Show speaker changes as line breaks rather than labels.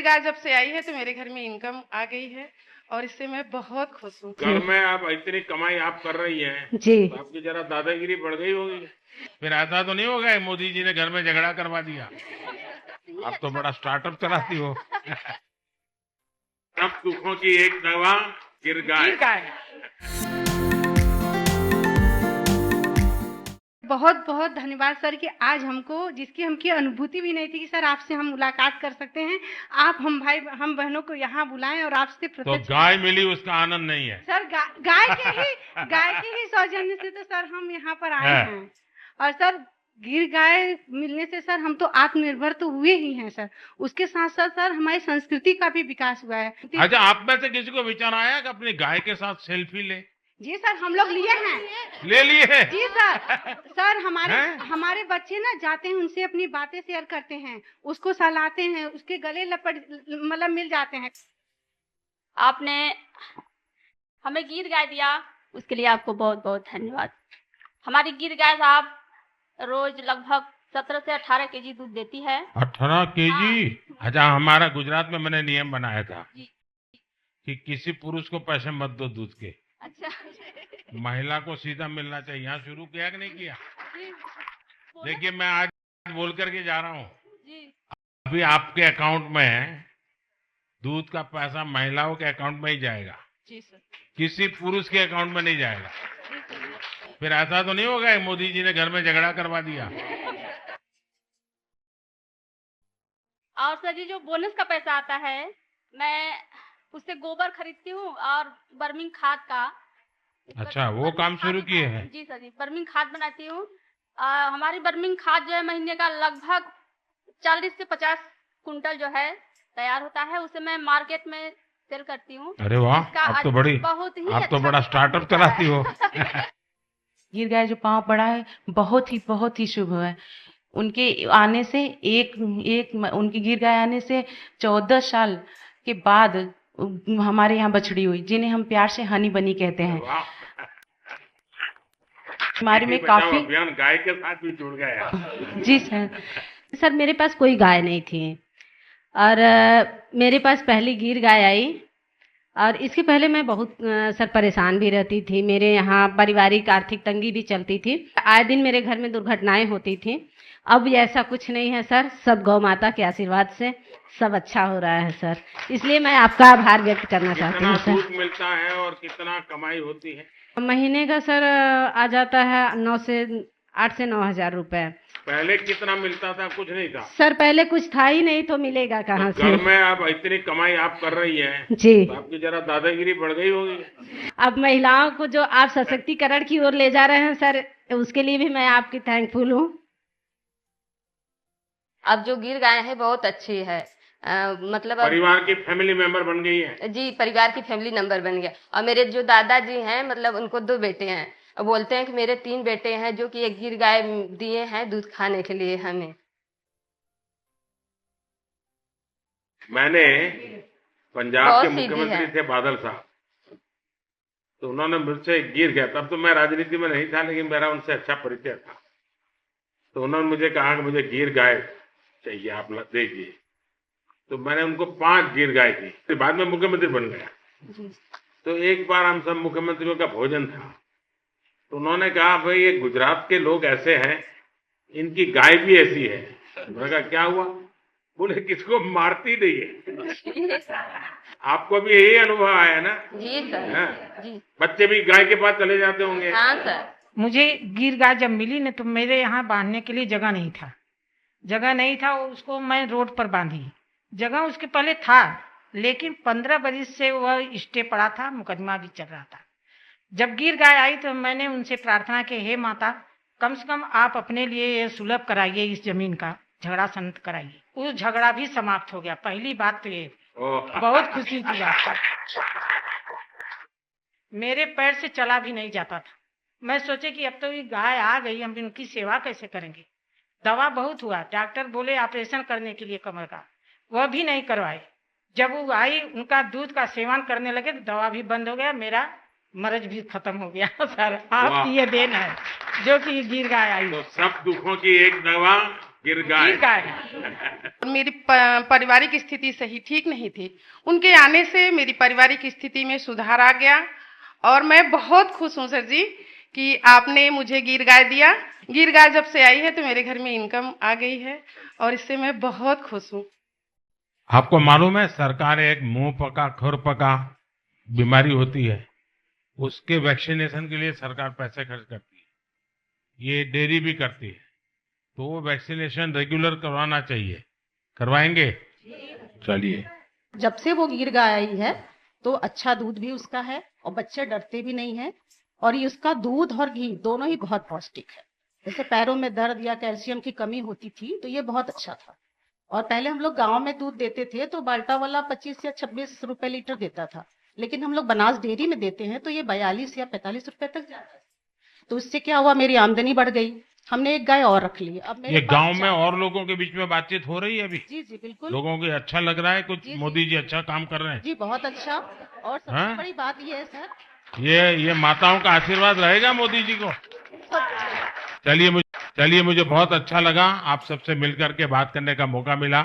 गाय जब से आई है तो मेरे घर में इनकम आ गई है और इससे मैं बहुत खुश हूँ।
घर में आप इतनी कमाई आप कर रही हैं
जी
तो आपकी जरा दादागिरी बढ़ गई होगी। फिर ऐसा तो नहीं होगा कि मोदी जी ने घर में झगड़ा करवा दिया? आप तो बड़ा स्टार्टअप चलाती हो। सब दुखों की एक दवा, गिर गाय।
बहुत बहुत धन्यवाद सर कि आज हमको जिसकी हमकी अनुभूति भी नहीं थी कि सर आपसे हम मुलाकात कर सकते हैं। आप हम बहनों को यहाँ बुलाएं और आपसे
तो
प्रत्यक्ष
गाय मिली उसका आनंद नहीं है?
सर गाय के ही सौजन्य से तो सर हम यहाँ पर आए
है।
हैं। और सर गिर गाय मिलने से सर हम तो आत्मनिर्भर तो हुए ही हैं सर। उसके साथ साथ सर हमारी संस्कृति का भी विकास हुआ है।
अच्छा, आप में से किसी को विचार आया कि अपनी गाय के साथ सेल्फी ले?
जी सर हम लोग लिए हैं।
ले लिए हैं?
जी सर
हैं?
हमारे बच्चे ना जाते हैं उनसे अपनी बातें शेयर करते हैं, उसको सहलाते हैं, उसके गले मतलब मिल जाते हैं।
आपने हमें गिर गाय दिया उसके लिए आपको बहुत बहुत धन्यवाद। हमारी गिर गाय साहब रोज लगभग 17 से 18 केजी दूध देती है।
18 केजी? अच्छा, हमारा गुजरात में मैंने नियम बनाया था कि किसी पुरुष को पैसे मत दो दूध के।
अच्छा
महिला को सीधा मिलना चाहिए। यहाँ शुरू किया कि नहीं किया? देखिए, मैं आज बोल करके जा रहा हूँ, अभी आपके अकाउंट में दूध का पैसा महिलाओं के अकाउंट में ही जाएगा।
जी सर।
किसी पुरुष के अकाउंट में नहीं जाएगा। फिर ऐसा तो नहीं होगा कि मोदी जी ने घर में झगड़ा करवा दिया?
और सर जी जो बोनस का पैसा आता है मैं उससे गोबर खरीदती हूँ और बर्मिंग खाद का।
अच्छा, वो काम शुरू किए हैं?
जी सर जी, बर्मिंग खाद बनाती हूँ। हमारी बर्मिंग खाद जो है महीने का लगभग 40 से 50 कुंटल जो है तैयार होता है, उसे मैं मार्केट में सेल करती हूँ।
अरे वाह, आप तो बड़ा स्टार्टअप चलाती हो।
गिर गाय जो पांव पड़ा है बहुत ही शुभ है। उनके आने से उनकी गिर गाय आने से 14 साल के बाद हमारे यहाँ बछड़ी हुई, जिन्हें हम प्यार से हनी बनी कहते हैं। हमारे में काफी
अभियान गाय के साथ भी जुड़ गया।
जी सर मेरे पास कोई गाय नहीं थी और मेरे पास पहली गिर गाय आई और इसके पहले मैं बहुत सर परेशान भी रहती थी। मेरे यहाँ पारिवारिक आर्थिक तंगी भी चलती थी, आए दिन मेरे घर में दुर्घटनाएं होती थी। अब ऐसा कुछ नहीं है सर, सब गौ माता के आशीर्वाद से सब अच्छा हो रहा है सर, इसलिए मैं आपका आभार व्यक्त करना चाहती हूँ सर।
कितना दूध मिलता है और कितना कमाई होती है?
महीने का सर आ जाता है 8 से 9 हजार रुपए।
पहले कितना मिलता था? कुछ नहीं था
सर, पहले कुछ था ही नहीं तो मिलेगा कहाँ
तो
से?
घर में आप इतनी कमाई आप कर रही हैं
जी,
तो आपकी जरा दादागिरी बढ़ गई होगी।
अब महिलाओं को जो आप सशक्तिकरण की ओर ले जा रहे हैं सर, उसके लिए भी मैं आपकी थैंकफुल हूँ।
अब जो गिर गाय है बहुत अच्छी है, मतलब
परिवार की फैमिली मेंबर बन गई है।
जी, परिवार की फैमिली नंबर बन गया। और मेरे जो दादाजी हैं मतलब उनको 2 बेटे हैं, बोलते हैं कि मेरे 3 बेटे हैं जो कि एक गिर गाय दिए हैं दूध खाने के लिए हमें।
मैंने पंजाब के मुख्यमंत्री थे बादल साहब, तो उन्होंने मुझसे गिर गया, तब तो मैं राजनीति में नहीं था लेकिन मेरा उनसे अच्छा परिचय था, तो उन्होंने मुझे कहा कि मुझे गिर गाय चाहिए, आप दीजिए। तो मैंने उनको 5 गिर गाय दी, फिर बाद में मुख्यमंत्री बन गया। तो एक बार हम सब मुख्यमंत्रियों का भोजन था, तो उन्होंने कहा भाई ये गुजरात के लोग ऐसे हैं, इनकी गाय भी ऐसी है। मैंने कहा क्या हुआ? बोले किसको मारती नहीं है। आपको भी यही अनुभव आया ना?
जी सर। जी।
बच्चे भी गाय के पास चले जाते होंगे।
हाँ सर।
मुझे गिर गाय जब मिली न तो मेरे यहाँ बांधने के लिए जगह नहीं था, उसको मैं रोड पर बांधी। जगह उसके पहले था लेकिन 15 बरस से वह स्टे पड़ा था, मुकदमा भी चल रहा था। जब गिर गाय आई तो मैंने उनसे प्रार्थना की, हे माता कम से कम आप अपने लिए ये सुलभ कराइए, इस जमीन का झगड़ा शांत कराइए। वो झगड़ा भी समाप्त हो गया। पहली बात तो ये बहुत खुशी की बात। मेरे पैर से चला भी नहीं जाता था। मैं सोचे कि अब तो ये गाय आ गई, हम इनकी सेवा कैसे करेंगे। दवा बहुत हुआ, डॉक्टर बोले ऑपरेशन करने के लिए कमर का, वह भी नहीं करवाए। जब वो आई उनका दूध का सेवन करने लगे तो दवा भी बंद हो गया, मेरा मर्ज भी खत्म हो गया। सर आपकी ये देन है जो कि गिर गाय आई।
तो सब दुखों की एक दवा, गिर गाय।
मेरी पारिवारिक स्थिति सही ठीक नहीं थी। उनके आने से मेरी पारिवारिक स्थिति में सुधार आ गया और मैं बहुत खुश हूँ सर जी कि आपने मुझे गिर गाय दिया। गिर गाय जब से आई है तो मेरे घर में इनकम आ गई है और इससे मैं बहुत खुश हूँ।
आपको मालूम है सरकार एक मुंह पका खुर पका बीमारी होती है, उसके वैक्सीनेशन के लिए सरकार पैसे खर्च करती है, ये डेयरी भी करती है, तो वो वैक्सीनेशन रेगुलर करवाना चाहिए। करवाएंगे? चलिए।
जब से वो गिर गाय आई है तो अच्छा दूध भी उसका है और बच्चे डरते भी नहीं हैं और ये उसका दूध और घी दोनों ही बहुत पौष्टिक है। जैसे पैरों में दर्द या कैल्शियम की कमी होती थी तो ये बहुत अच्छा था। और पहले हम लोग गांव में दूध देते थे तो बाल्टा वाला 25 या 26 रुपए लीटर देता था, लेकिन हम लोग बनास डेयरी में देते हैं तो ये 42 या 45 रुपए तक जाता है। तो उससे क्या हुआ, मेरी आमदनी बढ़ गई। हमने एक गाय और रख ली। अब
ये गांव में और लोगों के बीच में बातचीत हो रही है अभी?
जी जी बिल्कुल।
लोगों को अच्छा लग रहा है कुछ?
जी,
मोदी जी अच्छा काम कर रहे हैं
जी, बहुत अच्छा। और सबसे बड़ी बात ये है सर,
ये माताओं का आशीर्वाद रहेगा मोदी जी को। चलिए मुझे बहुत अच्छा लगा, आप सबसे मिलकर के बात करने का मौका मिला।